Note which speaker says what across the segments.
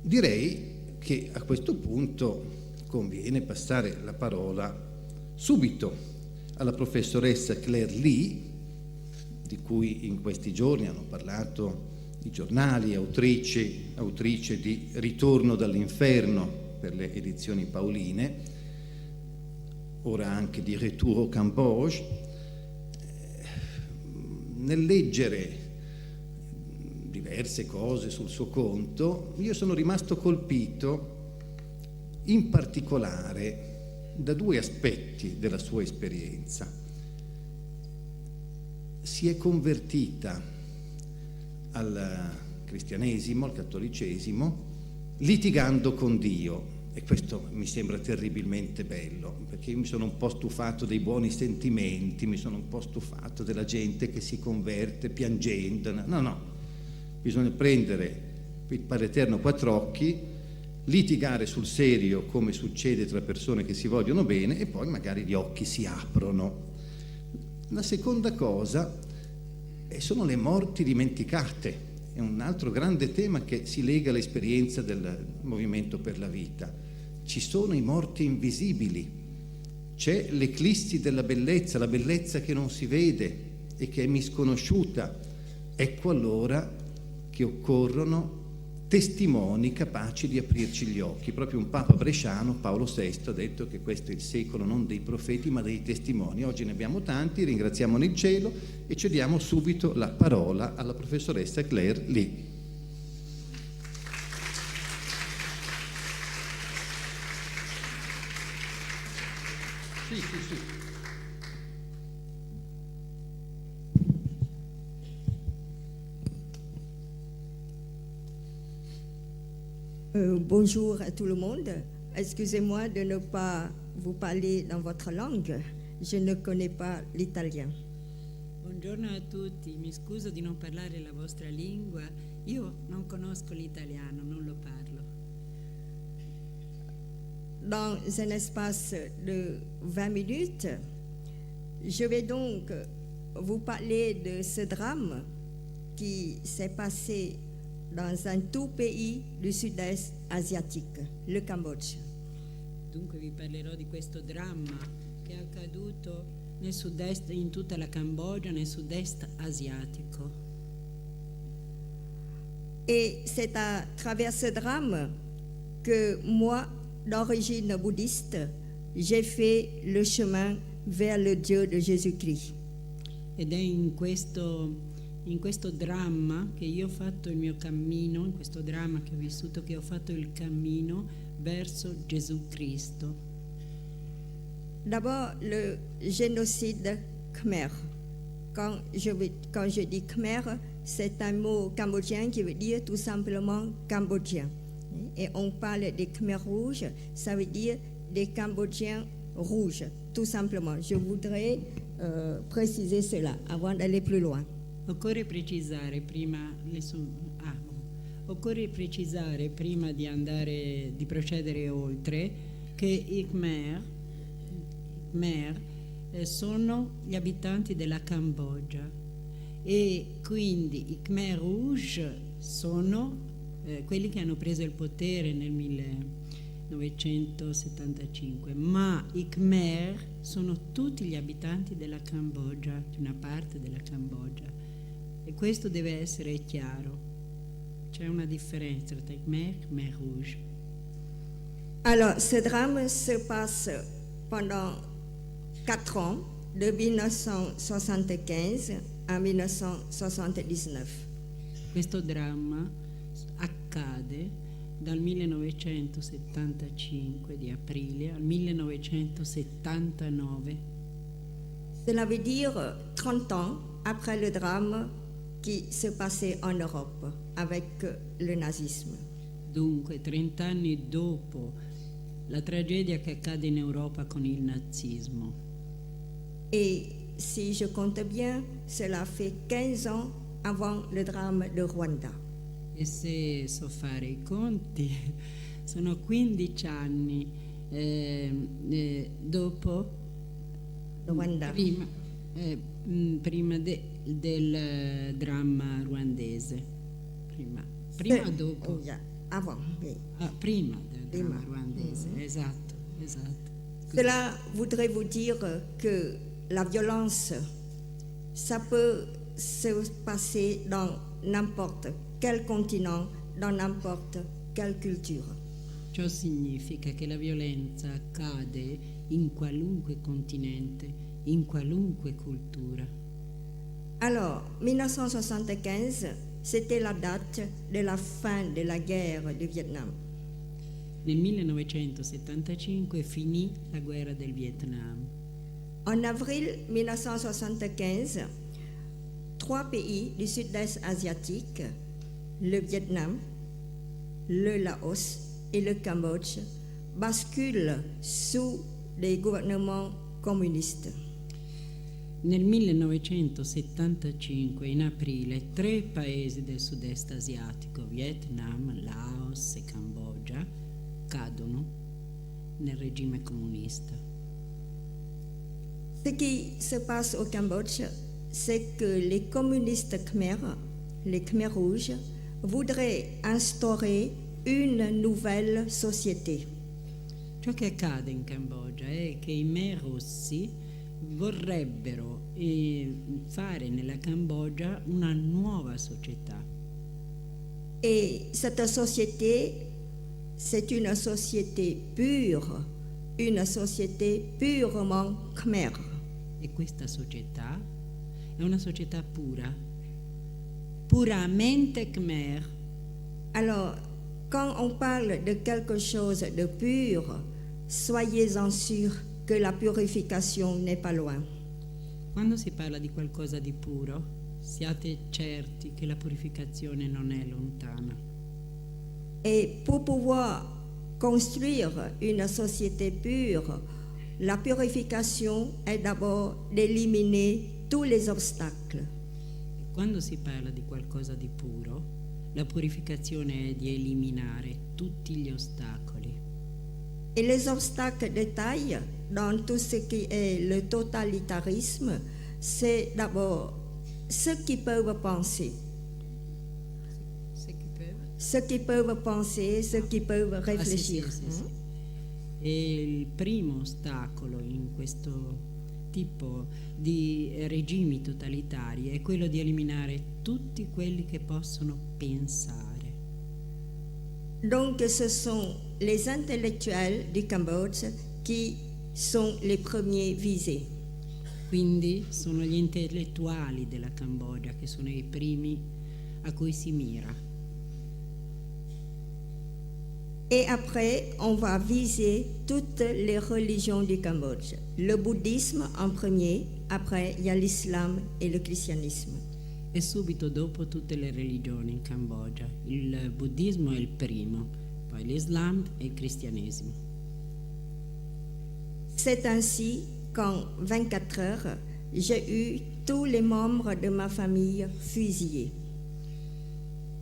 Speaker 1: direi che a questo punto conviene passare la parola subito alla professoressa Claire Lee, di cui in questi giorni hanno parlato i giornali, autrice di Ritorno dall'inferno per le edizioni Paoline, ora anche di Retour au Cambodge. Nel leggere diverse cose sul suo conto, io sono rimasto colpito in particolare da due aspetti della sua esperienza. Si è convertita al cristianesimo, al cattolicesimo, litigando con Dio, e questo mi sembra terribilmente bello, perché io mi sono un po' stufato dei buoni sentimenti, mi sono un po' stufato della gente che si converte piangendo. No, bisogna prendere il Padre Eterno quattro occhi, litigare sul serio come succede tra persone che si vogliono bene, e poi magari gli occhi si aprono. La seconda cosa sono le morti dimenticate. È un altro grande tema che si lega all'esperienza del movimento per la vita. Ci sono i morti invisibili, c'è l'eclissi della bellezza, la bellezza che non si vede e che è misconosciuta. Ecco allora che occorrono testimoni capaci di aprirci gli occhi. Proprio un Papa bresciano, Paolo VI, ha detto che questo è il secolo non dei profeti ma dei testimoni. Oggi ne abbiamo tanti, ringraziamo il cielo e cediamo subito la parola alla professoressa Claire Lee. Sì.
Speaker 2: Bonjour à tout le monde. Excusez-moi de ne pas vous parler dans votre langue. Je ne connais pas l'italien.
Speaker 3: Buongiorno a tutti, mi scuso di non parlare la vostra lingua. Io non conosco l'italiano, non lo parlo.
Speaker 2: Dans un espace de 20 minutes, je vais donc vous parler de ce drame qui s'est passé dans un tout pays du sud-est asiatique, le Cambodge.
Speaker 3: Dunque vi parlerò di questo dramma che è accaduto nel sud-est, in tutta la Cambogia, nel sud-est asiatico.
Speaker 2: Et c'est à travers ce drame que moi, d'origine bouddhiste, j'ai fait le chemin vers le Dieu de Jésus-Christ.
Speaker 3: Ed è in questo dramma che io ho fatto il mio cammino, in questo dramma che ho vissuto, che ho fatto il cammino verso Gesù Cristo.
Speaker 2: D'abord, le génocide Khmer. Quand je dis Khmer, c'est un mot cambodgien qui veut dire tout simplement cambodgien. Et on parle des Khmers rouges, ça veut dire des Cambodgiens rouges, tout simplement. Je voudrais préciser cela avant d'aller plus loin.
Speaker 3: Occorre precisare prima di procedere oltre che i Khmer sono gli abitanti della Cambogia e quindi i Khmer Rouge sono quelli che hanno preso il potere nel 1975, ma i Khmer sono tutti gli abitanti della Cambogia, di una parte della Cambogia. E questo deve essere chiaro. C'è una differenza tra Khmer e Khmer Rouge.
Speaker 2: Alors, ce drame se passe pendant 4 ans, de 1975 à 1979.
Speaker 3: Questo dramma accade dal 1975 di aprile al 1979.
Speaker 2: Cela veut dire 30 ans après le drame qui se passait en Europe avec le nazisme.
Speaker 3: Dunque, 30 anni dopo la tragedia che accade in Europa con il nazismo.
Speaker 2: Et si je compte bien, cela fait 15 ans avant le drame de Rwanda.
Speaker 3: E se so fare i conti, sono 15 anni dopo
Speaker 2: Rwanda.
Speaker 3: Prima del dramma ruandese. Prima o dopo?
Speaker 2: avant. Oui.
Speaker 3: Prima del
Speaker 2: Prima.
Speaker 3: dramma ruandese, esatto.
Speaker 2: Cela voudrait vous dire que la violence, ça peut se passer dans n'importe quel continent, dans n'importe quelle culture.
Speaker 3: Ciò significa che la violenza accade in qualunque continente, in qualunque cultura.
Speaker 2: Alors, 1975, c'était la date de la fin de la guerre du Vietnam.
Speaker 3: Nel 1975 finì la guerra del Vietnam.
Speaker 2: En avril 1975, 3 pays du sud-est asiatique, le Vietnam, le Laos et le Cambodge, basculent sous des gouvernements communistes.
Speaker 3: Nel 1975, in aprile, 3 paesi del sud-est asiatico, Vietnam, Laos e Cambogia, cadono nel regime comunista.
Speaker 2: Ce qui se passe au Cambodge, c'est que les communistes khmers, les Khmers rouges, voudraient instaurer une nouvelle société.
Speaker 3: Ciò che accade in Cambogia è che i Khmer rossi vorrebbero fare nella Cambogia una nuova società.
Speaker 2: Et cette société, c'est une société pure, une société purement khmer.
Speaker 3: E questa società è una società pura, puramente Khmer.
Speaker 2: Alors, quand on parle de quelque chose de pur, soyez-en sûrs que la purification n'est pas loin.
Speaker 3: Quando si parla di qualcosa di puro, siate certi che la purificazione non è lontana.
Speaker 2: Et pour pouvoir construire une société pure, la purification est d'abord d'éliminer tous les obstacles.
Speaker 3: E quando si parla di qualcosa di puro, la purificazione è di eliminare tutti gli ostacoli.
Speaker 2: Et les obstacles de taille dans tout ce qui est le totalitarisme, c'est d'abord ceux qui peuvent penser. Ceux qui peuvent penser, ceux qui peuvent réfléchir.
Speaker 3: Sì. E il primo ostacolo in questo tipo di regimi totalitari è quello di eliminare tutti quelli che possono pensare.
Speaker 2: Donc ce sont les intellectuels du Cambodge qui sont les premiers visés.
Speaker 3: Quindi sono gli intellettuali della Cambogia che sono i primi a cui si mira.
Speaker 2: Et après, on va viser toutes les religions du Cambodge. Le bouddhisme en premier, après il y a l'islam et le christianisme.
Speaker 3: E subito dopo tutte le religioni in Cambogia. Il buddismo è il primo, poi l'Islam e il cristianesimo.
Speaker 2: C'est ainsi qu'en 24 heures, j'ai eu tous les membres de ma famille fusillés.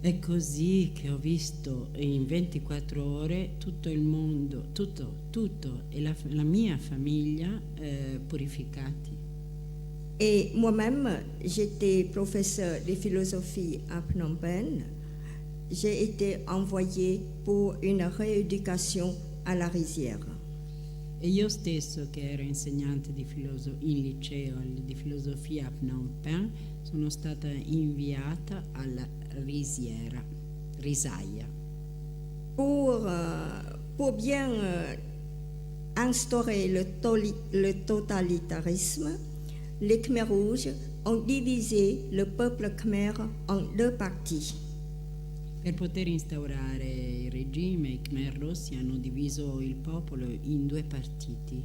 Speaker 3: È così che ho visto in 24 ore tutto il mondo, tutto e la mia famiglia purificati.
Speaker 2: Et moi-même, j'étais professeur de philosophie à Phnom Penh. J'ai été envoyée pour une rééducation à la rizière.
Speaker 3: E io stesso, che ero insegnante in liceo di filosofia a Phnom Penh, sono stata inviata alla risaia.
Speaker 2: Pour bien instaurer le totalitarisme, les Khmers rouges ont divisé le peuple khmer en 2 parties.
Speaker 3: Per poter instaurare il regime, i Khmer rossi hanno diviso il popolo in 2 partiti.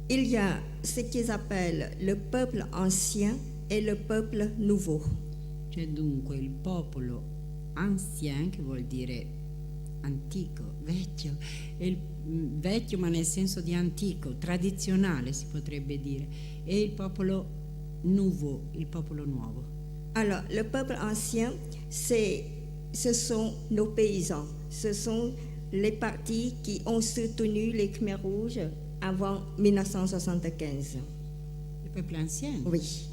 Speaker 2: Il y a ce qu'ils appellent le peuple ancien et le peuple nouveau.
Speaker 3: C'è dunque il popolo ancien, che vuol dire antico, vecchio, e il vecchio ma nel senso di antico, tradizionale si potrebbe dire, e il popolo nouveau, il popolo nuovo.
Speaker 2: Alors, le peuple ancien, ce sont nos paysans. Ce sont les partis qui ont soutenu les Khmers rouges avant 1975.
Speaker 3: Il popolo ancien?
Speaker 2: Oui.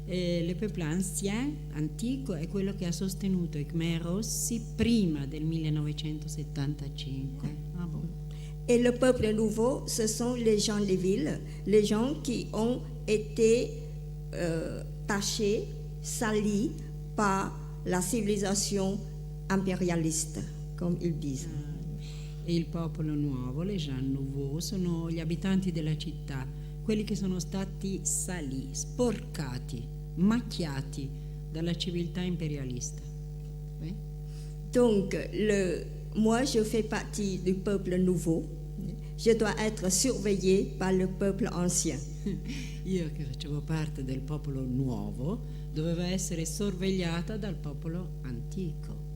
Speaker 3: Le peuple ancien, antico, è quello che ha sostenuto i Khmer Rossi prima del 1975. Ah bon.
Speaker 2: Et le peuple nouveau, ce sont les gens des villes, les gens qui ont été tachés, salis par la civilisation impérialiste, comme ils disent.
Speaker 3: E il popolo nuovo, les gens nouveaux, sono gli abitanti della città, quelli che sono stati salì, sporcati, macchiati dalla civiltà imperialista. Oui?
Speaker 2: Donc, moi, je fais partie du peuple nouveau. Je dois être surveillée par le peuple ancien.
Speaker 3: Io che facevo parte del popolo nuovo dovevo essere sorvegliata dal popolo antico.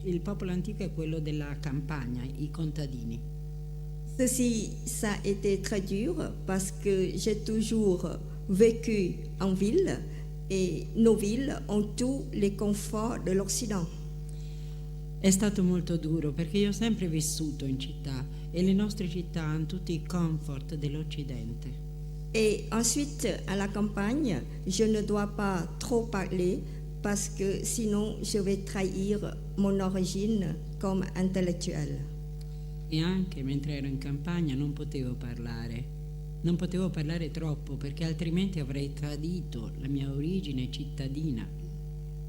Speaker 3: Il popolo antico è quello della campagna, i contadini.
Speaker 2: Ceci, ça a été très dur parce que j'ai toujours vécu en ville et nos villes ont tous les conforts de l'Occident.
Speaker 3: È stato molto duro perché io ho sempre vissuto in città e le nostre città hanno tutti i comfort dell'Occidente.
Speaker 2: Et ensuite, à la campagne, je ne dois pas trop parler parce que sinon je vais trahir mon origine comme intellectuelle.
Speaker 3: E anche mentre ero in campagna non potevo parlare troppo perché altrimenti avrei tradito la mia origine cittadina.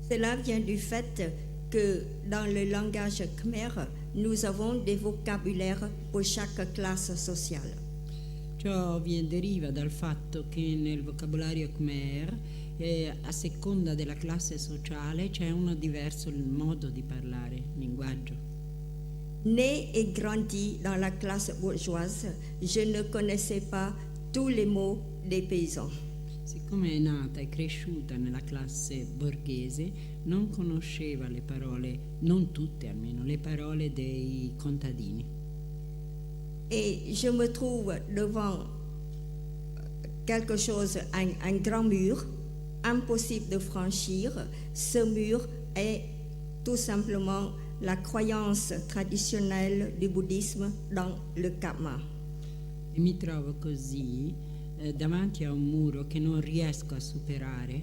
Speaker 2: Cela vient du fait que dans le langage khmer, nous avons des vocabulaires pour chaque classe sociale.
Speaker 3: Ciò deriva dal fatto che nel vocabolario Khmer, a seconda della classe sociale, c'è uno diverso il modo di parlare, il linguaggio.
Speaker 2: Née et grandie dans la classe bourgeoise, je ne connaissais pas tous les mots des paysans.
Speaker 3: Siccome è nata e cresciuta nella classe borghese, non conosceva le parole, non tutte almeno, le parole dei contadini.
Speaker 2: Et je me trouve devant quelque chose, un grand mur, impossible de franchir. Ce mur est tout simplement la croyance traditionnelle du bouddhisme dans le Karma.
Speaker 3: E mi trovo così davanti a un muro che non riesco a superare,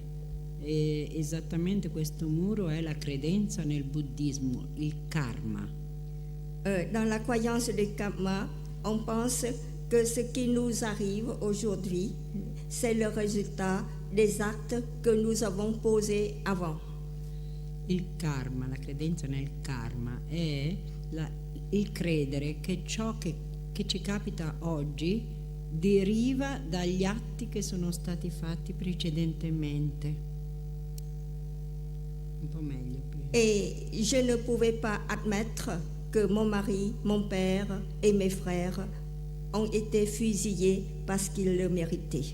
Speaker 3: e esattamente questo muro è la credenza nel buddismo, il karma.
Speaker 2: Dans la croyance du Karma, on pense que ce qui nous arrive aujourd'hui, c'est le résultat des actes que nous avons posés avant.
Speaker 3: Il karma, la credenza nel karma, è il credere che ciò che ci capita oggi deriva dagli atti che sono stati fatti precedentemente. Un po' meglio.
Speaker 2: Et je ne pouvais pas admettre que mon mari, mon père et mes frères ont été fusillés parce qu'ils le méritaient.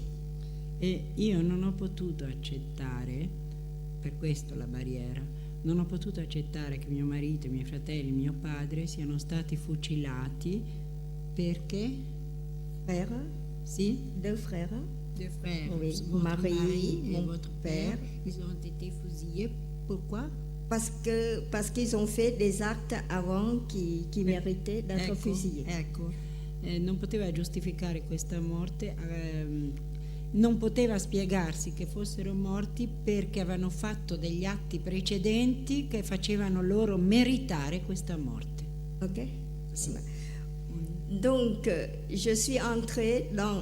Speaker 3: E io non ho potuto accettare, per questo la barriera, non ho potuto accettare che mio marito, i miei fratelli, mio padre siano stati fucilati perché?
Speaker 2: Frères,
Speaker 3: Sì?
Speaker 2: deux frères,
Speaker 3: Deux frères,
Speaker 2: Oui,
Speaker 3: votre
Speaker 2: mari,
Speaker 3: mari et
Speaker 2: mon
Speaker 3: votre
Speaker 2: père.
Speaker 3: père, ils ont été fusillés. Pourquoi?
Speaker 2: parce qu'ils ont fait des actes avant qui méritaient d'être fusillés.
Speaker 3: Ecco. Non poteva giustificare questa morte, non poteva spiegarsi che fossero morti perché avevano fatto degli atti precedenti che facevano loro meritare questa morte.
Speaker 2: Ok?
Speaker 3: Sì.
Speaker 2: Donc, je suis entrée dans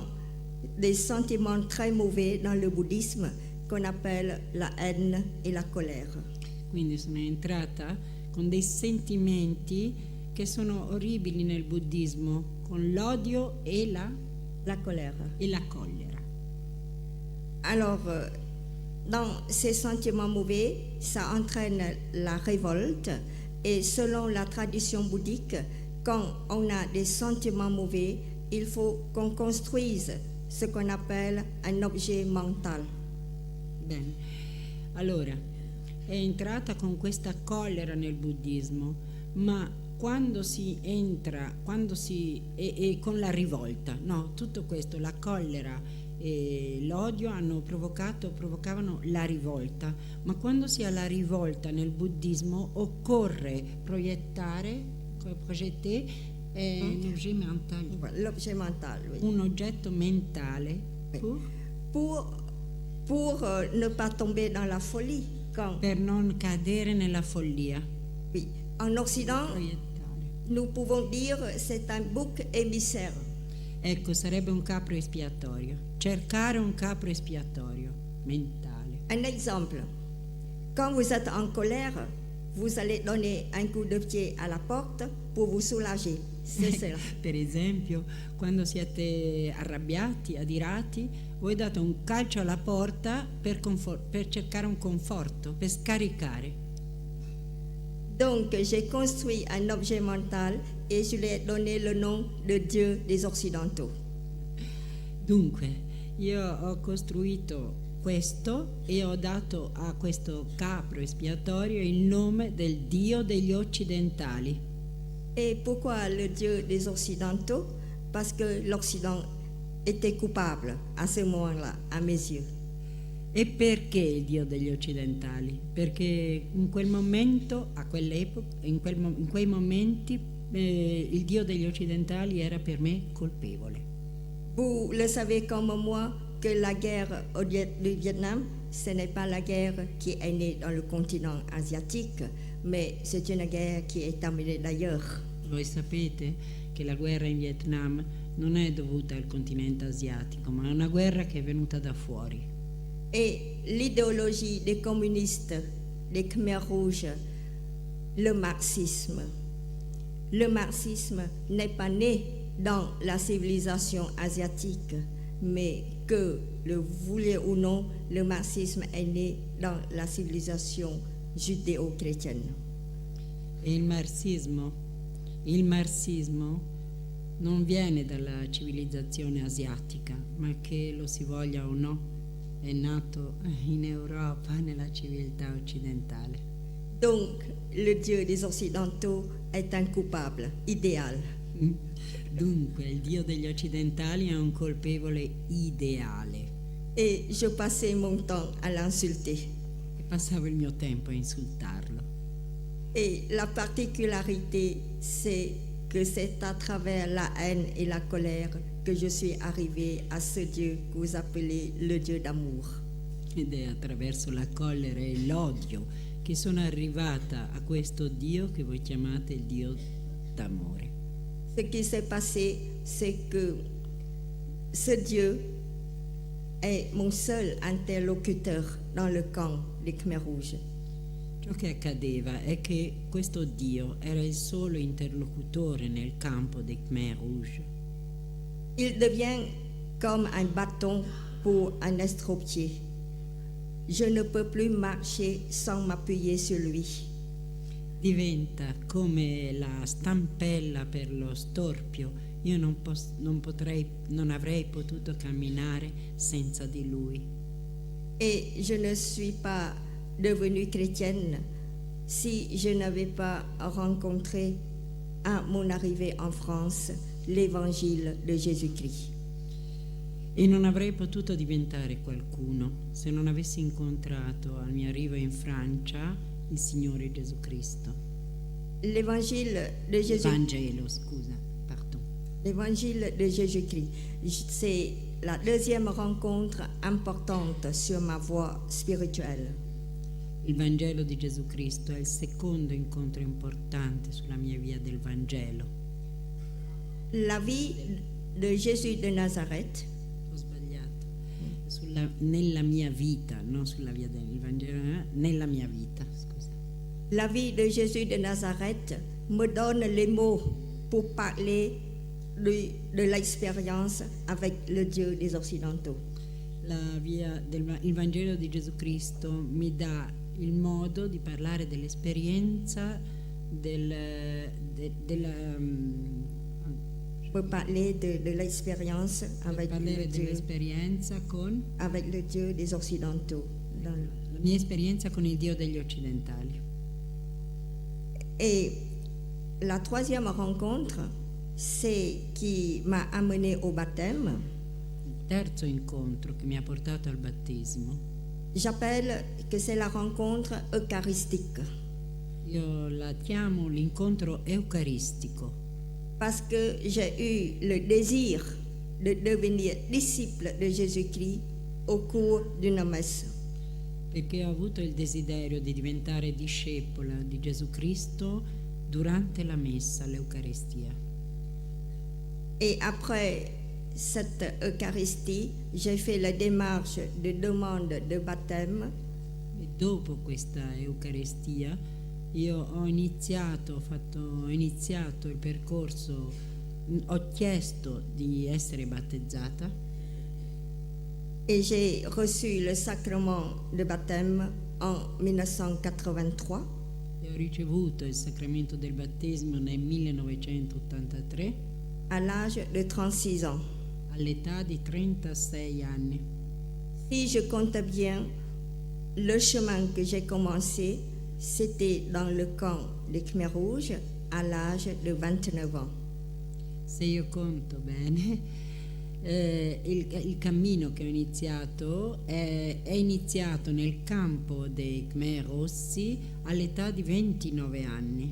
Speaker 2: des sentiments très mauvais dans le bouddhisme qu'on appelle la haine et la colère.
Speaker 3: Quindi sono entrata con dei sentimenti che sono orribili nel buddismo, con l'odio e la
Speaker 2: colère.
Speaker 3: collera.
Speaker 2: Alors, dans ces sentiments mauvais, ça entraîne la révolte. Et selon la tradition bouddhique, quand on a des sentiments mauvais, il faut qu'on construise ce qu'on appelle un objet mental.
Speaker 3: Bene. Allora, è entrata con questa collera nel buddismo, ma quando si entra, e con la rivolta, no, tutto questo, la collera e l'odio provocavano la rivolta, ma quando si ha la rivolta nel buddismo occorre projettare un objet mentale,
Speaker 2: L'objet mental, oui.
Speaker 3: un oggetto mentale
Speaker 2: Pour pour ne pas tomber dans la folie. Quand,
Speaker 3: per non cadere nella follia
Speaker 2: oui, en Occident,
Speaker 3: proiettale.
Speaker 2: nous pouvons dire c'est un bouc émissaire.
Speaker 3: Ecco, sarebbe un capro espiatorio. Cercare un capro espiatorio mentale.
Speaker 2: Un exemple, quand vous êtes en colère, vous allez donner un coup de pied à la porte pour vous soulager. C'est cela.
Speaker 3: Per esempio, quando siete arrabbiati, adirati, voi date un calcio alla porta per cercare un conforto, per scaricare.
Speaker 2: Donc, j'ai construit un objet mental et je lui ai donné le nom de Dieu des Occidentaux.
Speaker 3: Dunque, io ho costruito questo e ho dato a questo capro espiatorio il nome del Dio degli occidentali.
Speaker 2: Et pourquoi le Dieu des Occidentaux? Parce que l'Occident était coupable à ce moment-là, à mes yeux.
Speaker 3: E perché il Dio degli occidentali? Perché in quel momento, a quell'epoca, in quei momenti, il Dio degli occidentali era per me colpevole.
Speaker 2: Vous le savez comme moi que la guerre du Vietnam, ce n'est pas la guerre qui est née dans le continent asiatique, mais c'est une guerre qui est terminée d'ailleurs.
Speaker 3: Voi sapete che la guerra in Vietnam non è dovuta al continente asiatico, ma è una guerra che è venuta da fuori.
Speaker 2: Et l'idéologie des communistes, des Khmers rouges, le marxisme n'est pas né dans la civilisation asiatique, mais que, le vouliez ou non, le marxisme est né dans la civilisation judéo-chrétienne.
Speaker 3: E il marxismo non viene dalla civilizzazione asiatica, ma che lo si voglia o no, è nato in Europa, nella civiltà occidentale.
Speaker 2: Donc, le Dieu des Occidentaux est un coupable idéal.
Speaker 3: Dunque, il Dio degli occidentali è un colpevole ideale.
Speaker 2: Et je passais mon temps à l'insulter.
Speaker 3: E passavo il mio tempo a insultarlo.
Speaker 2: Et la particularité, c'est que c'est à travers la haine et la colère que je suis arrivée à ce Dieu que vous appelez le Dieu d'amour.
Speaker 3: Ed è attraverso la collera e l'odio che sono arrivata a questo Dio che voi chiamate il Dio d'amore.
Speaker 2: Ce qui s'est passé, c'est que ce Dieu est mon seul interlocuteur dans le camp des Khmers rouges.
Speaker 3: Ciò che accadeva è che questo Dio era il solo interlocutore nel campo dei Khmer Rouge.
Speaker 2: Il devient comme un bâton pour un estropié. Je ne peux plus marcher sans m'appuyer sur lui.
Speaker 3: Diventa come la stampella per lo storpio. Io non avrei potuto camminare senza di lui.
Speaker 2: Et je ne suis pas devenue chrétienne si je n'avais pas rencontré à mon arrivée en France l'évangile de Jésus-Christ.
Speaker 3: E non avrei potuto diventare qualcuno se non avessi incontrato al mio arrivo in Francia il Signore Gesù Cristo.
Speaker 2: L'évangile de Jésus.
Speaker 3: Vangelo, scusa, pardon.
Speaker 2: L'évangile de Jésus-Christ, c'est la deuxième rencontre importante sur ma voie spirituelle.
Speaker 3: Il Vangelo di Gesù Cristo è il secondo incontro importante sulla mia via del Vangelo.
Speaker 2: La vie de Jésus de Nazareth,
Speaker 3: Ho sbagliato. Nella mia vita, non sulla via del Vangelo, nella mia vita, scusa.
Speaker 2: la vie de Jésus de Nazareth me donne les mots pour parler de l'expérience avec le Dieu des Occidentaux.
Speaker 3: Il Vangelo di Gesù Cristo mi dà il modo di parlare dell'esperienza
Speaker 2: Pour parler de l'expérience avec le Dieu des Occidentaux.
Speaker 3: La mia esperienza con il Dio degli occidentali.
Speaker 2: Et la troisième rencontre, c'est qui m'a amené au baptême.
Speaker 3: Il terzo incontro che mi ha portato al battesimo.
Speaker 2: J'appelle que c'est la rencontre eucharistique.
Speaker 3: Io la chiamo l'incontro eucaristico.
Speaker 2: Parce que j'ai eu le désir de devenir disciple de Jésus-Christ au cours d'une messe.
Speaker 3: Perché ho avuto il desiderio di diventare discepola di Gesù Cristo durante la messa, l'Eucaristia.
Speaker 2: Et après cette Eucharistie, j'ai fait la démarche de demande de baptême
Speaker 3: E dopo questa Eucaristia io ho iniziato il percorso, ho chiesto di essere battezzata
Speaker 2: et j'ai reçu le sacrement de baptême en 1983.
Speaker 3: e ho ricevuto il sacramento del battesimo nel 1983
Speaker 2: à l'âge de 36 ans.
Speaker 3: all'età di 36 anni.
Speaker 2: Si je compte bien, le chemin que j'ai commencé, c'était dans le camp des Khmers rouges à l'âge de 29 ans.
Speaker 3: Se io conto bene, il cammino che ho iniziato è iniziato nel campo dei Khmer Rossi all'età di 29 anni.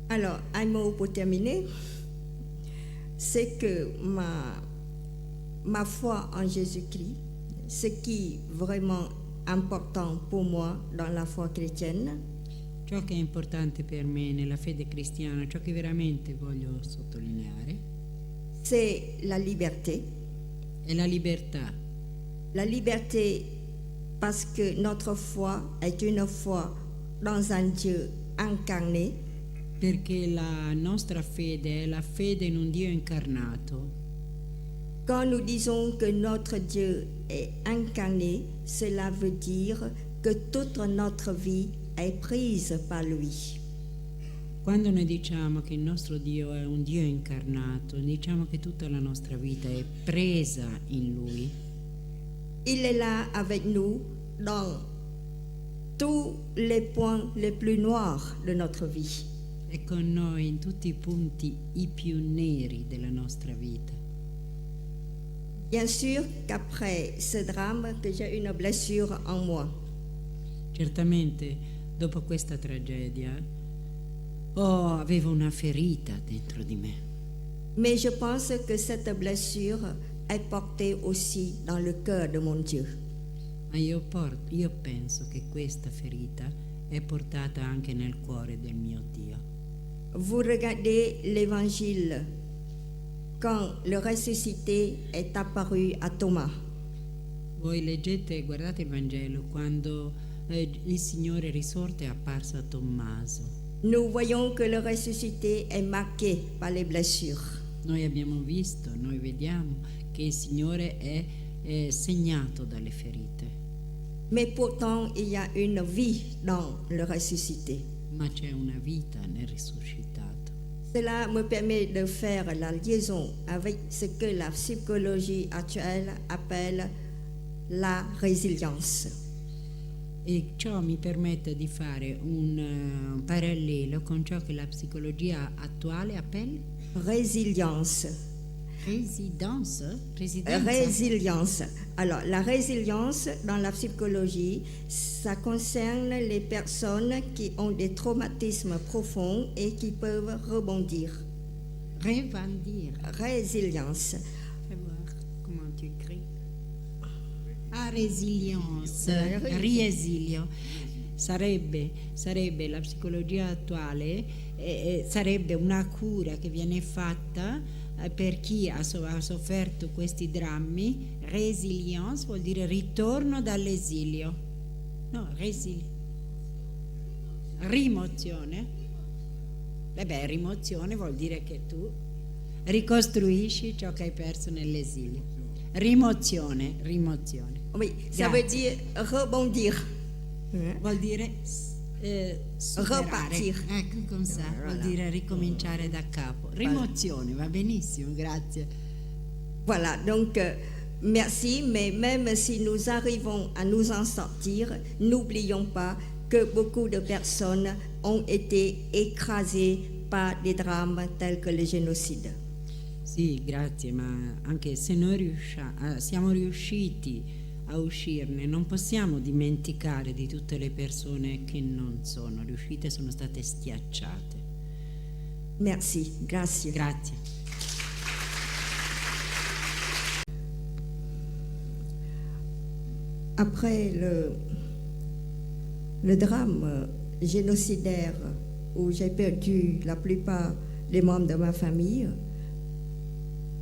Speaker 2: Alors, un mot pour terminer, c'est que ma foi en Jésus-Christ, ce qui est vraiment important pour moi dans la foi chrétienne,
Speaker 3: Ciò che è importante per me nella fede cristiana, ciò che veramente voglio sottolineare,
Speaker 2: c'est la liberté.
Speaker 3: è la libertà.
Speaker 2: La liberté parce que notre foi est une foi dans un Dieu incarné,
Speaker 3: Perché la nostra fede è la fede in un Dio incarnato.
Speaker 2: Quand nous disons que notre Dieu est incarné, cela veut dire que toute notre vie est prise par lui.
Speaker 3: Quando noi diciamo che il nostro Dio è un Dio incarnato, diciamo che tutta la nostra vita è presa in Lui.
Speaker 2: Il est là avec nous dans tous les points les plus noirs de notre vie.
Speaker 3: È con noi in tutti i punti i più neri della nostra vita.
Speaker 2: Bien sûr qu'après ce drame, que j'ai une blessure en moi.
Speaker 3: Certamente, dopo questa tragedia, avevo una ferita dentro di me.
Speaker 2: Mais je pense que cette blessure est portée aussi dans le cœur de mon Dieu.
Speaker 3: Ma io penso che questa ferita è portata anche nel cuore del mio Dio.
Speaker 2: Vous regardez l'évangile quand le ressuscité est apparu à Thomas.
Speaker 3: Voi leggete e guardate il Vangelo quando il Signore risorto è apparso a Tommaso.
Speaker 2: Nous voyons que le ressuscité est marqué par les blessures.
Speaker 3: Noi vediamo che il Signore è segnato dalle ferite.
Speaker 2: Mais pourtant, il y a une vie dans le ressuscité.
Speaker 3: Ma c'è una vita nel risuscitato.
Speaker 2: Cela me permet de faire la liaison avec ce que la psychologie actuelle appelle la résilience.
Speaker 3: E ciò mi permette di fare un parallelo con ciò che la psicologia attuale appella
Speaker 2: Résilience.
Speaker 3: Residenza.
Speaker 2: Résilience. Alors, la résilience dans la psychologie, ça concerne les personnes qui ont des traumatismes profonds et qui peuvent rebondir.
Speaker 3: Revandir.
Speaker 2: Résilience.
Speaker 3: Fais voir comment tu écris. Resilience. Riesilio. Sarebbe la psicologia attuale, sarebbe una cura che viene fatta per chi ha sofferto questi drammi. Resilience vuol dire ritorno dall'esilio. No, rimozione. Rimozione vuol dire che tu ricostruisci ciò che hai perso nell'esilio. Rimozione.
Speaker 2: Oui, ça veut dire rebondir.
Speaker 3: Vuol dire superare.
Speaker 2: Repartir.
Speaker 3: Ecco, come sa, vuol dire ricominciare da capo. Rimozione, va benissimo, grazie.
Speaker 2: Voilà, donc merci, mais même si nous arrivons à nous en sortir, n'oublions pas que beaucoup de personnes ont été écrasées par des drames tels que le génocide.
Speaker 3: Sì, grazie, ma anche se noi siamo riusciti a uscirne, non possiamo dimenticare di tutte le persone che non sono riuscite, sono state schiacciate.
Speaker 2: Merci, grazie.
Speaker 3: Grazie.
Speaker 2: après le drame génocidaire où j'ai perdu la plupart des membres de ma famille,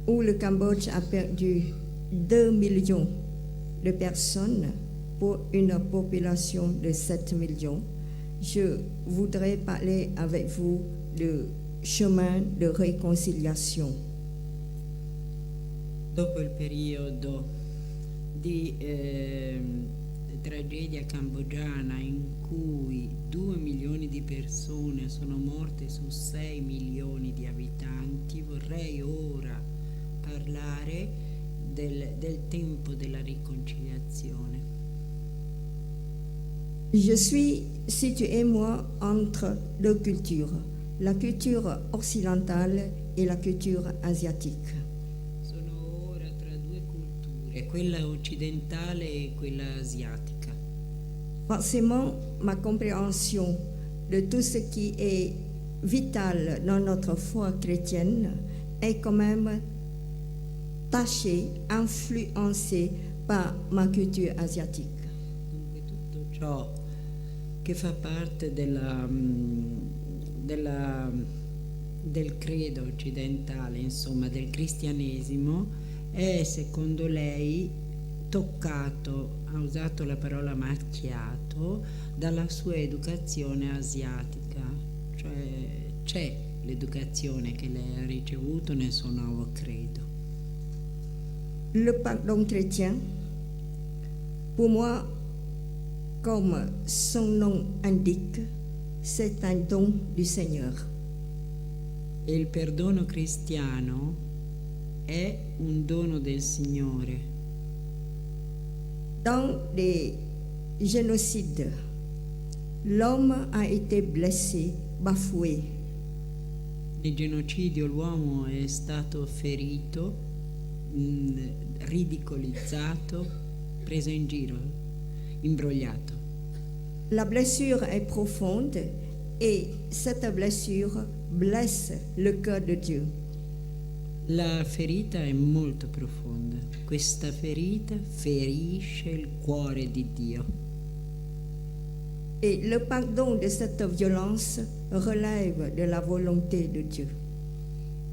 Speaker 2: où le Cambodge a perdu 2 millions de personnes pour une population de 7 millions, je voudrais parler avec vous de chemin de réconciliation.
Speaker 3: Dopo il periodo di tragedia cambogiana in cui 2 milioni di persone sono morte su 6 milioni di abitanti, vorrei ora parlare del tempo della riconciliazione.
Speaker 2: Je suis située, moi, entre deux cultures, la culture occidentale et la culture asiatique.
Speaker 3: Sono ora tra due culture, quella occidentale e quella asiatica.
Speaker 2: Forcément, ma compréhension de tout ce qui est vital dans notre foi chrétienne est quand même tachée, influencée par ma culture asiatique.
Speaker 3: Dunque tutto ciò che fa parte del credo occidentale, insomma del cristianesimo, è secondo lei toccato, ha usato la parola macchiato, dalla sua educazione asiatica, cioè c'è l'educazione che lei ha ricevuto nel suo nuovo credo.
Speaker 2: Le pardon chrétien, pour moi, comme son nom indique, c'est un don du Seigneur.
Speaker 3: E il perdono cristiano è un dono del Signore.
Speaker 2: Dans les génocides, l'homme a été blessé, bafoué.
Speaker 3: Nel genocidio l'uomo è stato ferito, ridicolizzato, preso in giro, imbrogliato.
Speaker 2: La blessure est profonde et cette blessure blesse le cœur de Dieu.
Speaker 3: La ferita è molto profonda. Questa ferita ferisce il cuore di Dio.
Speaker 2: Et le pardon de cette violence relève de la volonté de Dieu.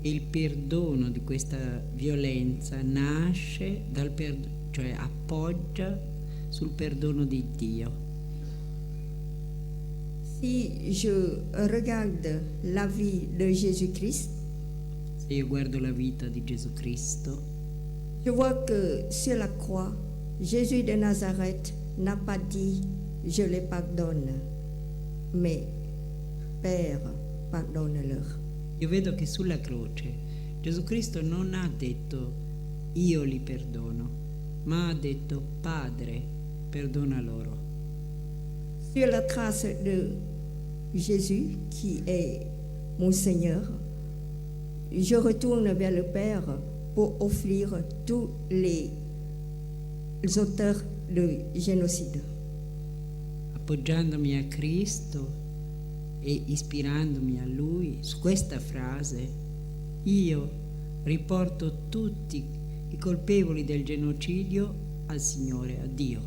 Speaker 3: Il perdono di questa violenza nasce cioè appoggia sul perdono di Dio.
Speaker 2: Si je regarde la vie de Jésus-Christ,
Speaker 3: Se io guardo la vita di Gesù Cristo,
Speaker 2: je vois que sur la croix, Jésus de Nazareth n'a pas dit « je les pardonne », mais « Père, pardonne-leur ».
Speaker 3: io vedo che sulla croce Gesù Cristo non ha detto io li perdono, ma ha detto Padre, perdona loro.
Speaker 2: Sur la trace de Jésus, qui est mon Seigneur, je retourne vers le Père pour offrir tous les auteurs de génocide.
Speaker 3: Appoggiandomi a Cristo e ispirandomi a Lui, su questa frase, io riporto tutti i colpevoli del genocidio al Signore, a Dio.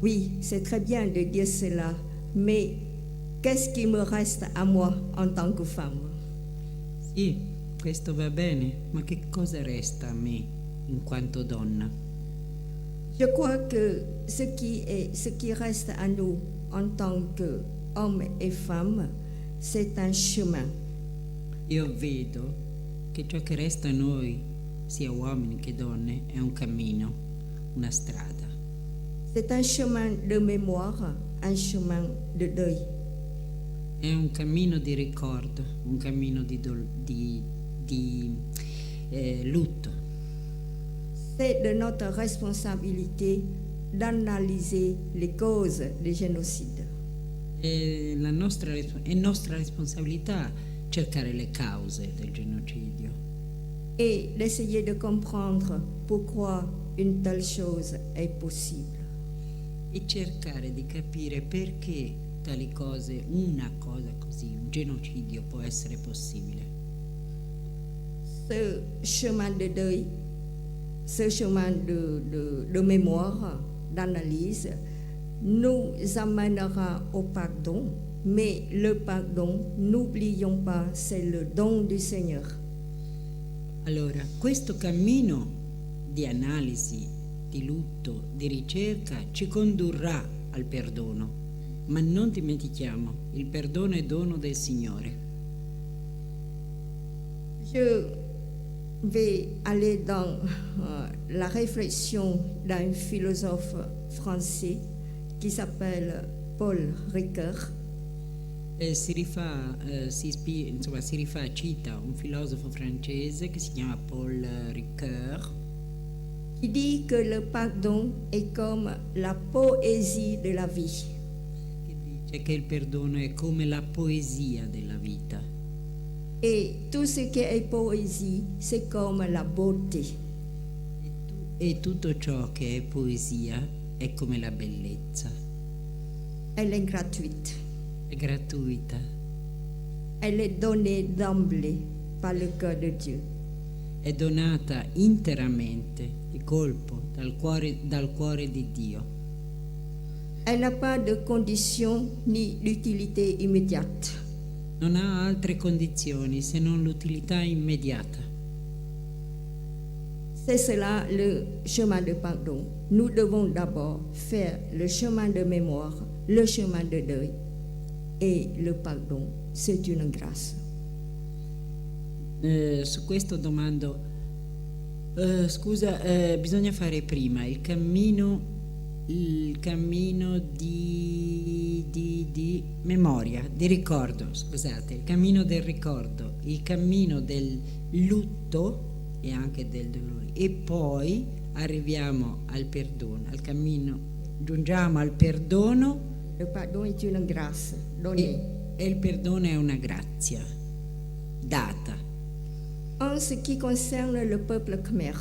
Speaker 2: Oui, c'est très bien de dire cela, mais qu'est-ce qui me reste à moi en tant que femme?
Speaker 3: Sì, questo va bene, ma che cosa resta a me in quanto donna?
Speaker 2: Je crois que ce qui reste à nous en tant qu'hommes et femmes, c'est un chemin.
Speaker 3: Io vedo che ciò che resta a noi, sia uomini che donne, è un cammino, una strada.
Speaker 2: C'est un chemin de mémoire, un chemin de deuil.
Speaker 3: È un cammino di ricordo, un cammino di lutto.
Speaker 2: C'est de notre responsabilité d'analyser les causes des génocides.
Speaker 3: È nostra responsabilità cercare le cause del genocidio
Speaker 2: Et d'essayer de comprendre pourquoi une telle chose est possible.
Speaker 3: e cercare di capire perché tali cose, una cosa così, un genocidio può essere possibile.
Speaker 2: Ce chemin de deuil, ce chemin de mémoire d'analyse nous amènera au pardon, mais le pardon, n'oublions pas, c'est le don du Seigneur.
Speaker 3: Allora, questo cammino di analisi, di lutto, di ricerca ci condurrà al perdono, ma non dimentichiamo, il perdono è dono del Signore.
Speaker 2: Je vais aller dans la réflexion d'un philosophe français qui s'appelle Paul Ricoeur.
Speaker 3: Si rifà, cita un filosofo francese che si chiama Paul Ricoeur,
Speaker 2: qui dit que le pardon est comme la poésie de la vie.
Speaker 3: che dice che il perdono è come la poesia della vita.
Speaker 2: Et tout ce qui est poésie, c'est comme la beauté.
Speaker 3: E tutto ciò che è poesia è come la bellezza.
Speaker 2: Elle est gratuite.
Speaker 3: È gratuita.
Speaker 2: Elle est donnée d'emblée par le cœur de Dieu.
Speaker 3: È donata interamente, di colpo, dal cuore di Dio.
Speaker 2: Elle n'a pas de condition ni d'utilité immédiate.
Speaker 3: Non ha altre condizioni se non l'utilità immediata.
Speaker 2: C'est cela le chemin de pardon. Nous devons d'abord faire le chemin de mémoire, le chemin de deuil. Et le pardon, c'est une grâce.
Speaker 3: Su questo domando, bisogna fare prima il cammino di memoria, di ricordo, scusate, il cammino del ricordo, il cammino del lutto e anche del dolore, e poi arriviamo al perdono, al cammino, giungiamo al perdono.
Speaker 2: Le pardon est une grâce donnée.
Speaker 3: E il perdono è una grazia data.
Speaker 2: En ce qui concerne le peuple khmer,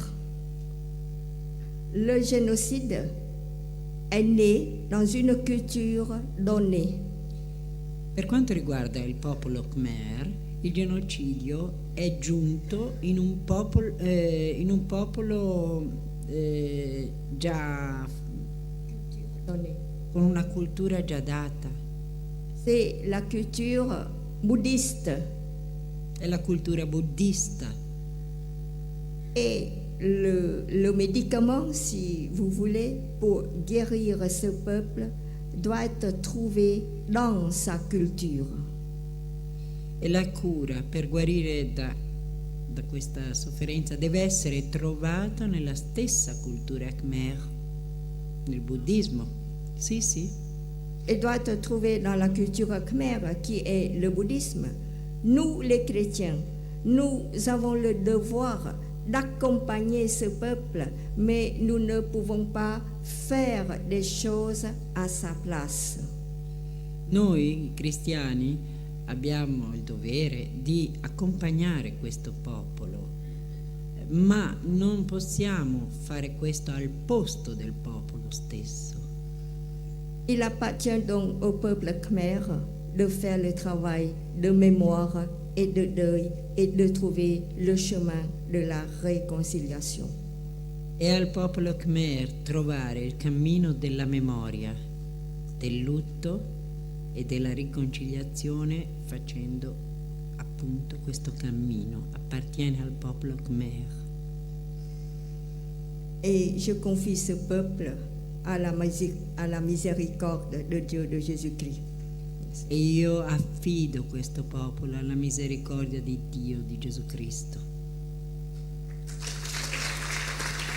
Speaker 2: le génocide est né dans une culture donnée.
Speaker 3: Per quanto riguarda il popolo Khmer, il genocidio è giunto in un popolo già
Speaker 2: Donnée.
Speaker 3: con una cultura già data.
Speaker 2: C'est la culture bouddhiste.
Speaker 3: È la cultura buddista.
Speaker 2: Et le médicament, si vous voulez, pour guérir ce peuple, doit être trouvé dans sa culture.
Speaker 3: E la cura per guarire da questa sofferenza deve essere trovata nella stessa cultura Khmer, nel buddismo. Sì, sì.
Speaker 2: Et doit être trouvé dans la culture khmer qui est le bouddhisme. Nous, les chrétiens, nous avons le devoir d'accompagner ce peuple, mais nous ne pouvons pas faire des choses à sa place.
Speaker 3: Noi cristiani abbiamo il dovere di accompagnare questo popolo, ma non possiamo fare questo al posto del popolo stesso.
Speaker 2: Il appartient donc au peuple khmer de faire le travail de mémoire et de deuil et de trouver le chemin de la réconciliation.
Speaker 3: È al popolo Khmer trovare il cammino della memoria, del lutto e della riconciliazione, facendo appunto questo cammino. Appartiene al popolo Khmer.
Speaker 2: Et je confie ce peuple à la miséricorde de Dieu, de Jésus-Christ.
Speaker 3: E io affido questo popolo alla misericordia di Dio, di Gesù Cristo.